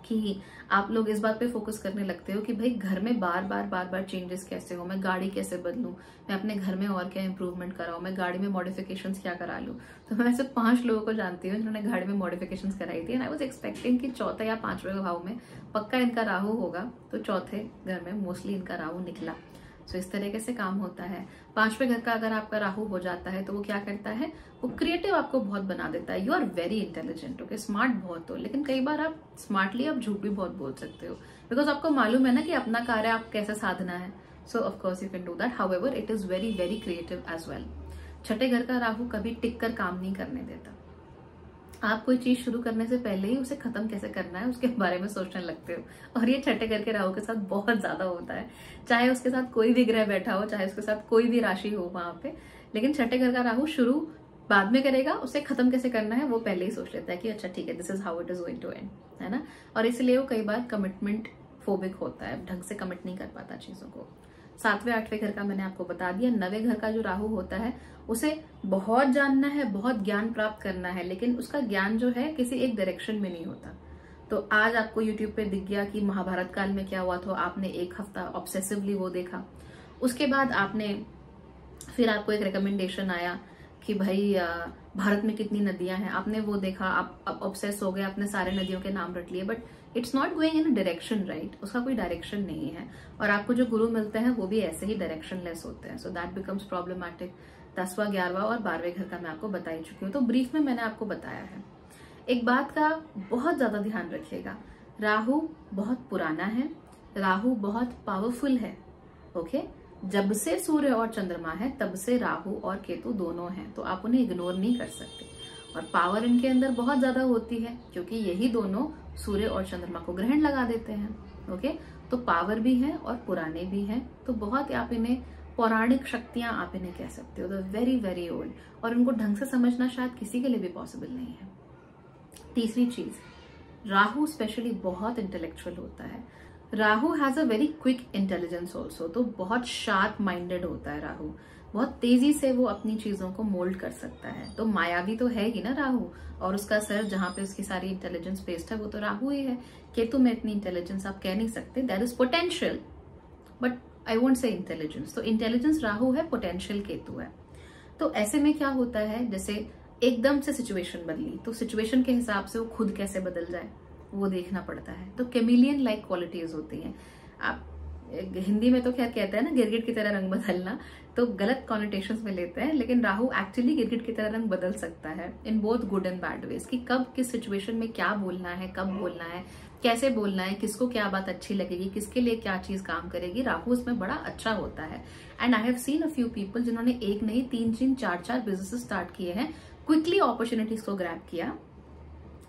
कि आप लोग इस बात पे फोकस करने लगते हो कि भाई घर में बार बार चेंजेस कैसे हो, मैं गाड़ी कैसे बदलूं, मैं अपने घर में और क्या इंप्रूवमेंट कराऊं, मैं गाड़ी में मॉडिफिकेशंस क्या करा लूं। तो मैं सिर्फ 5 लोगों को जानती हूँ जिन्होंने गाड़ी में मॉडिफिकेशंस कराई थी। एंड आई वाज एक्सपेक्टिंग कि चौथे या 5वें भाव में पक्का इनका राहु होगा, तो चौथे घर में मोस्टली इनका राहु निकला। सो इस तरीके से काम होता है। 5वें घर का अगर आपका राहु हो जाता है तो वो क्या करता है, वो क्रिएटिव आपको बहुत बना देता है। You are very intelligent, okay, smart बहुत हो, लेकिन कई बार आप स्मार्टली आप झूठ भी बहुत बोल सकते हो, बिकॉज आपको मालूम है ना कि अपना कार्य आप कैसे साधना है। So of course you can do that, however it is very very creative as well. छठे घर का राहु कभी टिक कर काम नहीं करने देता। आप कोई चीज शुरू करने से पहले ही उसे खत्म कैसे करना है उसके बारे में सोचने लगते हो, और ये छठे घर के राहु के साथ बहुत ज्यादा होता है। चाहे उसके साथ कोई भी ग्रह बैठा हो, चाहे उसके साथ कोई भी राशि हो वहां पे, लेकिन छठे घर का राहु शुरू बाद में करेगा, उसे खत्म कैसे करना है वो पहले ही सोच लेता है कि अच्छा ठीक है, this is how it is going to end, है ना। और इसलिए वो कई बार कमिटमेंट फोबिक होता है, ढंग से कमिट नहीं कर पाता चीजों को। 7वें 8वें घर का मैंने आपको बता दिया। 9वें घर का जो राहु होता है उसे बहुत जानना है, बहुत ज्ञान प्राप्त करना है, लेकिन उसका ज्ञान जो है किसी एक डायरेक्शन में नहीं होता। तो आज आपको यूट्यूब पे दिख गया कि महाभारत काल में क्या हुआ, तो आपने एक हफ्ता ऑब्सेसिवली वो देखा। उसके बाद फिर आपको एक रिकमेंडेशन आया कि भाई भारत में कितनी नदियां हैं, आपने वो देखा, आप ऑब्सेस हो गए, आपने सारे नदियों के नाम रट लिए, but it's not going in direction, right. उसका कोई डायरेक्शन नहीं है, और आपको जो गुरु मिलते हैं वो भी ऐसे ही डायरेक्शन लेस होते हैं। So that becomes problematic. 10वां 11वां और 12वें घर का मैं आपको बता ही चुकी हूँ, तो ब्रीफ में मैंने आपको बताया है। एक बात का बहुत ज्यादा ध्यान रखिएगा, राहु बहुत पुराना है, राहु बहुत पावरफुल है, ओके। जब से सूर्य और चंद्रमा है तब से राहु और केतु दोनों हैं, तो आप उन्हें इग्नोर नहीं कर सकते। और पावर इनके अंदर बहुत ज्यादा होती है, क्योंकि यही दोनों सूर्य और चंद्रमा को ग्रहण लगा देते हैं, ओके। तो पावर भी है और पुराने भी हैं, तो बहुत आप इन्हें पौराणिक शक्तियां आप इन्हें कह सकते हो, वेरी वेरी ओल्ड, और इनको ढंग से समझना शायद किसी के लिए भी पॉसिबल नहीं है। तीसरी चीज, राहु स्पेशली बहुत इंटेलेक्चुअल होता है। Rahu has a very quick intelligence also, तो बहुत शार्प माइंडेड होता है राहु, बहुत तेजी से वो अपनी चीजों को मोल्ड कर सकता है। तो मायावी तो है ही ना राहु, और उसका सर जहां पे उसकी सारी इंटेलिजेंस बेस्ड है वो तो राहु ही है। केतु में इतनी इंटेलिजेंस आप कह नहीं सकते, that is potential, but I won't say intelligence. तो इंटेलिजेंस राहु है, पोटेंशियल केतु है। तो ऐसे में क्या होता है, जैसे एकदम से सिचुएशन बदली, तो सिचुएशन के हिसाब से वो खुद कैसे बदल जाए वो देखना पड़ता है। तो कैमिलियन लाइक क्वालिटीज होती हैं। आप हिंदी में तो खैर कहते हैं ना गिरगिट की तरह रंग बदलना, तो गलत कॉनोटेशंस में लेते हैं, लेकिन राहु एक्चुअली गिरगिट की तरह रंग बदल सकता है in both good and bad ways, कि कब किस सिचुएशन में क्या बोलना है, कब बोलना है, कैसे बोलना है, किसको क्या बात अच्छी लगेगी, किसके लिए क्या चीज काम करेगी। राहु इसमें बड़ा अच्छा होता है। And I have seen a few people जिन्होंने एक नहीं 3-3, 4-4 बिजनेस स्टार्ट किए हैं, क्विकली अपॉर्चुनिटीज को ग्रैब किया,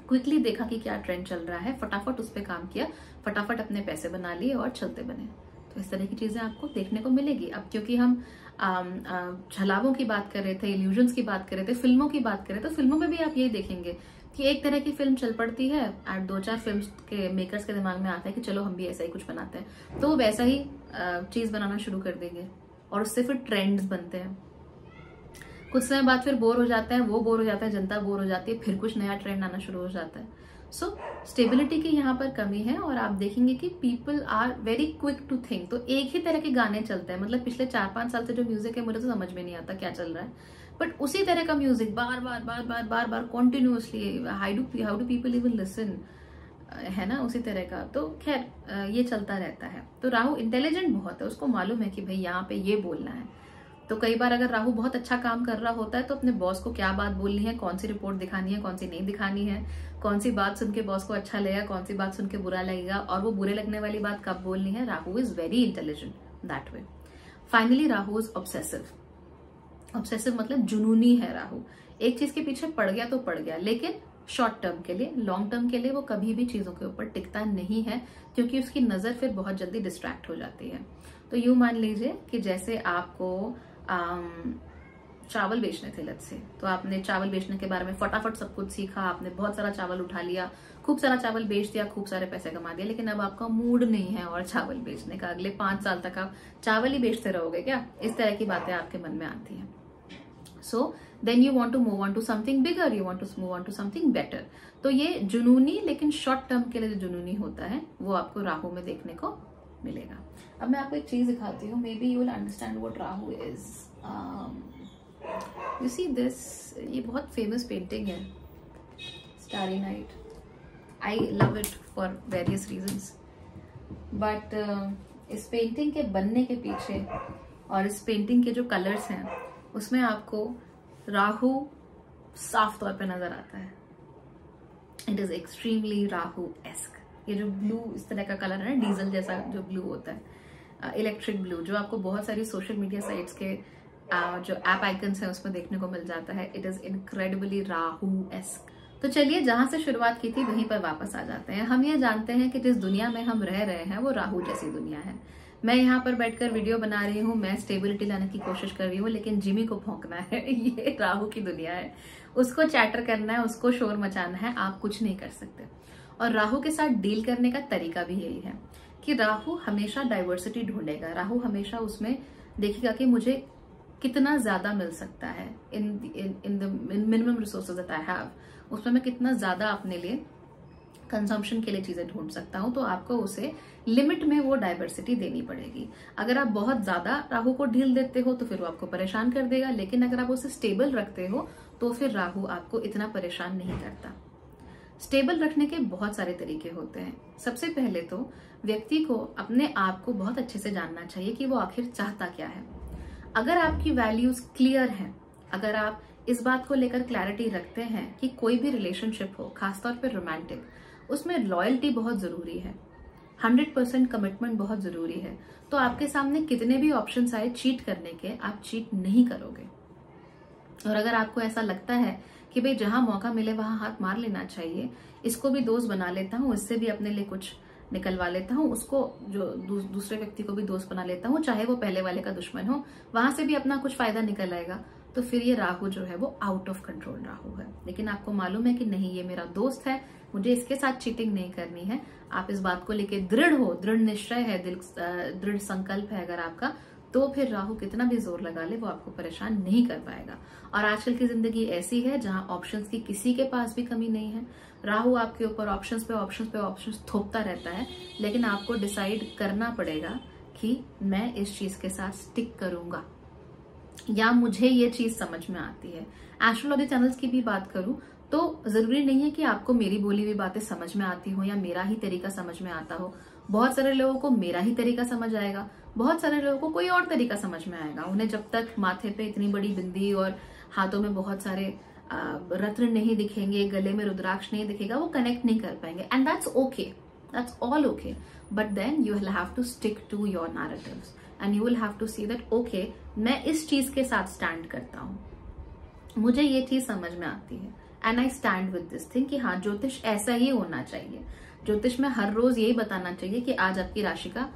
क्विकली देखा कि क्या ट्रेंड चल रहा है, फटाफट उस पर काम किया, फटाफट अपने पैसे बना लिए और चलते बने। तो इस तरह की चीजें आपको देखने को मिलेगी। अब क्योंकि हम छलावों की बात कर रहे थे, इल्यूजन्स की बात कर रहे थे, फिल्मों की बात कर रहे थे, तो फिल्मों में भी आप यही देखेंगे कि एक तरह की फिल्म चल पड़ती है और 2-4 फिल्म के मेकर्स के दिमाग में आता है कि चलो हम भी ऐसा ही कुछ बनाते हैं, तो वो वैसा ही चीज बनाना शुरू कर देंगे, और उससे फिर ट्रेंड्स बनते हैं। कुछ समय बाद फिर बोर हो जाता है, वो बोर हो जाता है, जनता बोर हो जाती है, फिर कुछ नया ट्रेंड आना शुरू हो जाता है। सो स्टेबिलिटी की यहाँ पर कमी है, और आप देखेंगे कि people are very quick to think. तो एक ही तरह के गाने चलते हैं, मतलब पिछले 4-5 साल से जो म्यूजिक है मुझे तो समझ में नहीं आता क्या चल रहा है, बट उसी तरह का music bar bar bar bar bar bar continuously, how do people even listen, है ना, उसी तरह का। तो खैर ये चलता रहता है। तो राहु इंटेलिजेंट बहुत है, उसको मालूम है कि भाई यहाँ पे ये बोलना है। तो कई बार अगर राहु बहुत अच्छा काम कर रहा होता है तो अपने बॉस को क्या बात बोलनी है, कौन सी रिपोर्ट दिखानी है, कौन सी नहीं दिखानी है, कौन सी बात सुन के बॉस को अच्छा लगेगा, कौन सी बात सुन के बुरा लगेगा, और वो बुरे लगने वाली बात कब बोलनी है। Rahu is very intelligent that way. Finally Rahu is obsessive. Obsessive मतलब जुनूनी है राहु, एक चीज के पीछे पड़ गया तो पड़ गया, लेकिन शॉर्ट टर्म के लिए, लॉन्ग टर्म के लिए वो कभी भी चीजों के ऊपर टिकता नहीं है, क्योंकि उसकी नजर फिर बहुत जल्दी डिस्ट्रैक्ट हो जाती है। तो यूं मान लीजिए कि जैसे आपको चावल बेचने थे लत से, तो आपने चावल बेचने के बारे में फटाफट सब कुछ सीखा, आपने बहुत सारा चावल उठा लिया, खूब सारा चावल बेच दिया, खूब सारे पैसे कमा दिया, लेकिन अब आपका मूड नहीं है और चावल बेचने का, अगले 5 साल तक आप चावल ही बेचते रहोगे क्या? इस तरह की बातें आपके मन में आती हैं। So then you want to move on to something bigger, you want to move on to something better. तो ये जुनूनी लेकिन शॉर्ट टर्म के लिए जो जुनूनी होता है वो आपको राहु में देखने को मिलेगा। अब मैं आपको एक चीज दिखाती हूँ, may be you will understand what Rahu is. You see this, ये बहुत फेमस पेंटिंग है, starry night. I love it for various reasons, but इस पेंटिंग के बनने के पीछे और इस पेंटिंग के जो कलर्स हैं उसमें आपको राहु साफ तौर पे नजर आता है। It is extremely Rahu ask. ये जो ब्लू इस तरह का कलर है ना, डीजल जैसा जो ब्लू होता है, इलेक्ट्रिक ब्लू, जो आपको बहुत सारी सोशल मीडिया साइट्स के जो ऐप आइकन्स हैं उसमें देखने को मिल जाता है, it is incredibly Rahu ask. तो चलिए जहां से शुरुआत की थी वहीं पर वापस आ जाते हैं। हम ये जानते हैं कि जिस दुनिया में हम रह रहे हैं वो राहु जैसी दुनिया है। मैं यहाँ पर बैठकर वीडियो बना रही हूँ, मैं स्टेबिलिटी लाने की कोशिश कर रही हूँ, लेकिन जिमी को भौंकना है। ये राहु की दुनिया है, उसको चैटर करना है, उसको शोर मचाना है, आप कुछ नहीं कर सकते। और राहु के साथ डील करने का तरीका भी यही है कि राहु हमेशा डाइवर्सिटी ढूंढेगा। राहु हमेशा उसमें देखेगा कि मुझे कितना ज्यादा मिल सकता है in the minimum resources that I have, उसमें मैं कितना ज्यादा अपने लिए कंजम्पशन के लिए चीजें ढूंढ सकता हूं। तो आपको उसे लिमिट में वो डाइवर्सिटी देनी पड़ेगी। अगर आप बहुत ज्यादा राहु को ढील देते हो तो फिर वो आपको परेशान कर देगा, लेकिन अगर आप उसे स्टेबल रखते हो तो फिर राहु आपको इतना परेशान नहीं करता। स्टेबल रखने के बहुत सारे तरीके होते हैं। सबसे पहले तो व्यक्ति को अपने आप को बहुत अच्छे से जानना चाहिए कि वो आखिर चाहता क्या है। अगर आपकी वैल्यूज क्लियर हैं, अगर आप इस बात को लेकर क्लैरिटी रखते हैं कि कोई भी रिलेशनशिप हो, खासतौर पर रोमांटिक, उसमें लॉयल्टी बहुत जरूरी है, 100% कमिटमेंट बहुत जरूरी है, तो आपके सामने कितने भी ऑप्शंस आए चीट करने के, आप चीट नहीं करोगे। और अगर आपको ऐसा लगता है कि भाई जहां मौका मिले वहां हाथ मार लेना चाहिए, इसको भी दोस्त बना लेता हूँ, इससे भी अपने लिए कुछ निकलवा लेता हूँ, उसको जो दूसरे व्यक्ति को भी दोस्त बना लेता हूँ, चाहे वो पहले वाले का दुश्मन हो, वहां से भी अपना कुछ फायदा निकल आएगा, तो फिर ये राहु जो है वो आउट ऑफ कंट्रोल राहु है। लेकिन आपको मालूम है कि नहीं, ये मेरा दोस्त है, मुझे इसके साथ चीटिंग नहीं करनी है, आप इस बात को लेके दृढ़ हो, दृढ़ निश्चय है, दृढ़ संकल्प है अगर आपका, तो फिर राहु कितना भी जोर लगा ले वो आपको परेशान नहीं कर पाएगा। और आजकल की जिंदगी ऐसी है जहां ऑप्शंस की किसी के पास भी कमी नहीं है। राहु आपके ऊपर ऑप्शंस पे ऑप्शंस पे ऑप्शंस थोपता रहता है, लेकिन आपको डिसाइड करना पड़ेगा कि मैं इस चीज के साथ स्टिक करूंगा या मुझे ये चीज समझ में आती है। एस्ट्रोलॉजी चैनल्स की भी बात करूं तो जरूरी नहीं है कि आपको मेरी बोली हुई बातें समझ में आती हो या मेरा ही तरीका समझ में आता हो। बहुत सारे लोगों को मेरा ही तरीका समझ आएगा, बहुत सारे लोगों को कोई और तरीका समझ में आएगा। उन्हें जब तक माथे पे इतनी बड़ी बिंदी और हाथों में बहुत सारे रत्न नहीं दिखेंगे, गले में रुद्राक्ष नहीं दिखेगा, वो कनेक्ट नहीं कर पाएंगे। And that's okay, that's all okay, but then you will have to stick to your narratives and you will have to see that okay, मैं इस चीज के साथ स्टैंड करता हूँ, मुझे ये चीज समझ में आती है, and I stand with this thing कि हाँ ज्योतिष ऐसा ही होना चाहिए। ज्योतिष में हर रोज यही बताना चाहिए कि आज आपकी राशि का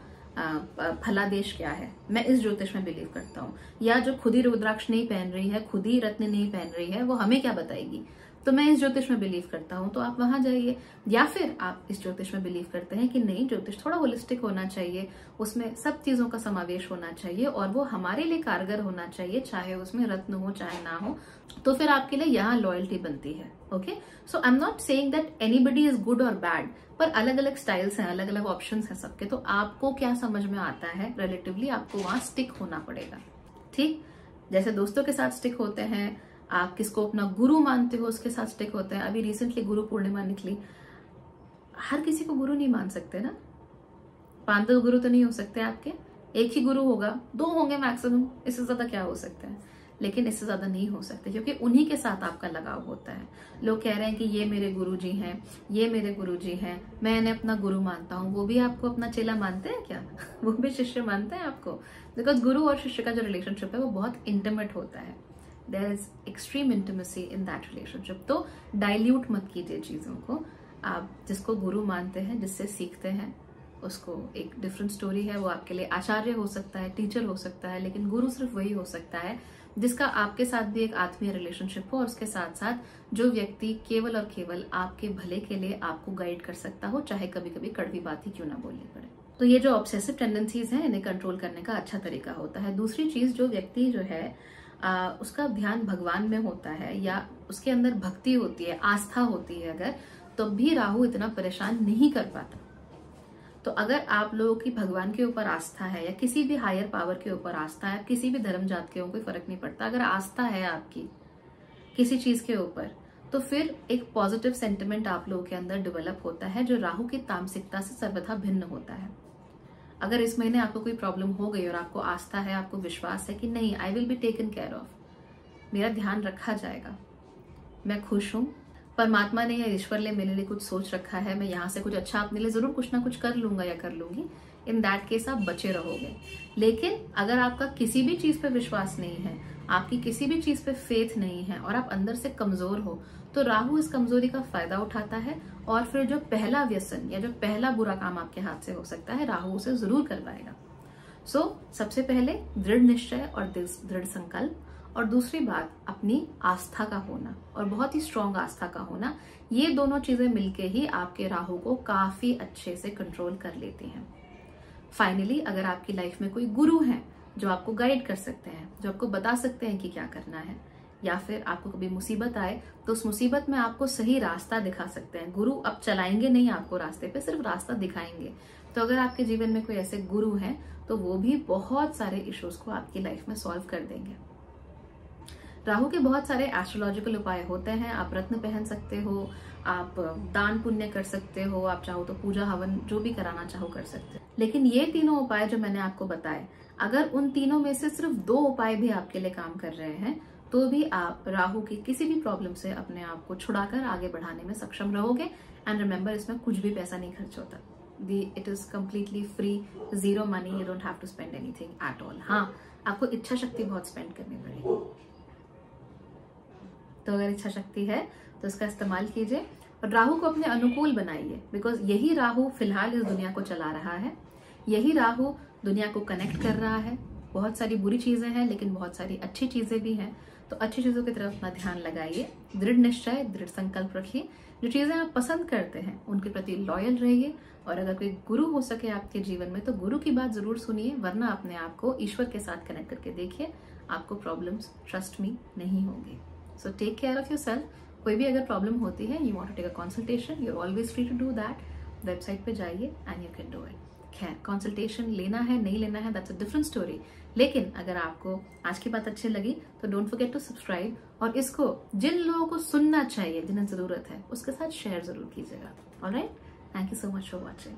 फलादेश क्या है। मैं इस ज्योतिष में बिलीव करता हूँ। या जो खुद ही रुद्राक्ष नहीं पहन रही है, खुद ही रत्न नहीं पहन रही है, वो हमें क्या बताएगी, तो मैं इस ज्योतिष में बिलीव करता हूँ, तो आप वहां जाइए। या फिर आप इस ज्योतिष में बिलीव करते हैं कि नहीं, ज्योतिष थोड़ा होलिस्टिक होना चाहिए, उसमें सब चीजों का समावेश होना चाहिए और वो हमारे लिए कारगर होना चाहिए, चाहे उसमें रत्न हो चाहे ना हो, तो फिर आपके लिए यहाँ लॉयल्टी बनती है। Okay, so I am not saying that anybody is good और बैड, पर अलग अलग स्टाइल्स हैं, अलग अलग ऑप्शंस हैं सबके, तो आपको क्या समझ में आता है रिलेटिवली आपको वहां स्टिक होना पड़ेगा। ठीक, जैसे दोस्तों के साथ स्टिक होते हैं, आप किसको अपना गुरु मानते हो उसके साथ स्टिक होते हैं। अभी रिसेंटली गुरु पूर्णिमा निकली, हर किसी को गुरु नहीं मान सकते ना, 5-10 गुरु तो नहीं हो सकते आपके, एक ही गुरु होगा, 2 होंगे मैक्सिमम, इससे ज्यादा क्या हो सकता है, लेकिन इससे ज्यादा नहीं हो सकते क्योंकि उन्हीं के साथ आपका लगाव होता है। लोग कह रहे हैं कि ये मेरे गुरुजी हैं, ये मेरे गुरुजी हैं, मैं इन्हें अपना गुरु मानता हूँ, वो भी आपको अपना चेला मानते हैं क्या? वो भी शिष्य मानते हैं आपको? बिकॉज गुरु और शिष्य का जो रिलेशनशिप है वो बहुत इंटीमेट होता है, there is extreme intimacy in that relationship. तो डाइल्यूट मत कीजिए चीजों को। आप जिसको गुरु मानते हैं, जिससे सीखते हैं, उसको एक डिफरेंट स्टोरी है, वो आपके लिए आचार्य हो सकता है, टीचर हो सकता है, लेकिन गुरु सिर्फ वही हो सकता है जिसका आपके साथ भी एक आत्मीय रिलेशनशिप हो और उसके साथ साथ जो व्यक्ति केवल और केवल आपके भले के लिए आपको गाइड कर सकता हो, चाहे कभी कभी कड़वी बात ही क्यों ना बोलनी पड़े। तो ये जो ऑब्सेसिव टेंडेंसीज हैं, इन्हें कंट्रोल करने का अच्छा तरीका होता है। दूसरी चीज, जो व्यक्ति जो है उसका ध्यान भगवान में होता है या उसके अंदर भक्ति होती है, आस्था होती है अगर, तो भी राहु इतना परेशान नहीं कर पाता। तो अगर आप लोगों की भगवान के ऊपर आस्था है या किसी भी हायर पावर के ऊपर आस्था है, किसी भी धर्म जात के हो, कोई फर्क नहीं पड़ता, अगर आस्था है आपकी किसी चीज के ऊपर, तो फिर एक पॉजिटिव सेंटिमेंट आप लोगों के अंदर डेवलप होता है जो राहु की तामसिकता से सर्वथा भिन्न होता है। अगर इस महीने आपको कोई प्रॉब्लम हो गई और आपको आस्था है, आपको विश्वास है कि नहीं, I will be taken care of, मेरा ध्यान रखा जाएगा, मैं खुश हूं, परमात्मा ने या ईश्वर ने मेरे लिए कुछ सोच रखा है, मैं यहाँ से कुछ अच्छा अपने लिए जरूर कुछ ना कुछ कर लूंगा या कर लूंगी, इन दैट केस आप बचे रहोगे। लेकिन अगर आपका किसी भी चीज पे विश्वास नहीं है, आपकी किसी भी चीज पे फेथ नहीं है और आप अंदर से कमजोर हो, तो राहु इस कमजोरी का फायदा उठाता है और फिर जो पहला व्यसन या जो पहला बुरा काम आपके हाथ से हो सकता है, राहु उसे जरूर करवाएगा। सबसे पहले दृढ़ निश्चय और दृढ़ संकल्प, और दूसरी बात अपनी आस्था का होना और बहुत ही स्ट्रॉन्ग आस्था का होना, ये दोनों चीजें मिलके ही आपके राहु को काफी अच्छे से कंट्रोल कर लेती हैं। फाइनली, अगर आपकी लाइफ में कोई गुरु है जो आपको गाइड कर सकते हैं, जो आपको बता सकते हैं कि क्या करना है, या फिर आपको कभी मुसीबत आए तो उस मुसीबत में आपको सही रास्ता दिखा सकते हैं। गुरु अब चलाएंगे नहीं आपको रास्ते पे, सिर्फ रास्ता दिखाएंगे। तो अगर आपके जीवन में कोई ऐसे गुरु हैं तो वो भी बहुत सारे इश्यूज को आपकी लाइफ में सॉल्व कर देंगे। राहु के बहुत सारे एस्ट्रोलॉजिकल उपाय होते हैं। आप रत्न पहन सकते हो, आप दान पुण्य कर सकते हो, आप चाहो तो पूजा हवन जो भी कराना चाहो कर सकते हो। लेकिन ये तीनों उपाय जो मैंने आपको बताए, अगर उन तीनों में से सिर्फ 2 उपाय भी आपके लिए काम कर रहे हैं, तो भी आप राहु की किसी भी प्रॉब्लम से अपने आप को छुड़ाकर आगे बढ़ाने में सक्षम रहोगे। एंड रिमेंबर, इसमें कुछ भी पैसा नहीं खर्च होता। It is completely free, zero money, you don't have to spend anything at all. हाँ, आपको इच्छा शक्ति बहुत स्पेंड करनी पड़ेगी। तो अगर इच्छा शक्ति है तो इसका इस्तेमाल कीजिए और राहु को अपने अनुकूल बनाइए, बिकॉज यही राहु फिलहाल इस दुनिया को चला रहा है, यही राहु दुनिया को कनेक्ट कर रहा है। बहुत सारी बुरी चीजें हैं लेकिन बहुत सारी अच्छी चीजें भी हैं, तो अच्छी चीजों की तरफ अपना ध्यान लगाइए, दृढ़ निश्चय, दृढ़ संकल्प रखिए, जो चीजें आप पसंद करते हैं उनके प्रति लॉयल रहिए, और अगर कोई गुरु हो सके आपके जीवन में तो गुरु की बात जरूर सुनिए, वरना अपने आप को ईश्वर के साथ कनेक्ट करके देखिए, आपको प्रॉब्लम्स, ट्रस्ट मी, नहीं होंगे। So take care of yourself. कोई भी अगर प्रॉब्लम होती है, you want to take a consultation, you are always free to do that. Website पे जाइए and you can do it. खैर, कंसल्टेशन लेना है नहीं लेना है, दैट्स अ डिफरेंट स्टोरी। लेकिन अगर आपको आज की बात अच्छी लगी तो डोंट फॉरगेट टू सब्सक्राइब, और इसको जिन लोगों को सुनना चाहिए, जिन्हें जरूरत है, उसके साथ शेयर जरूर कीजिएगा। Alright, thank you so much for watching.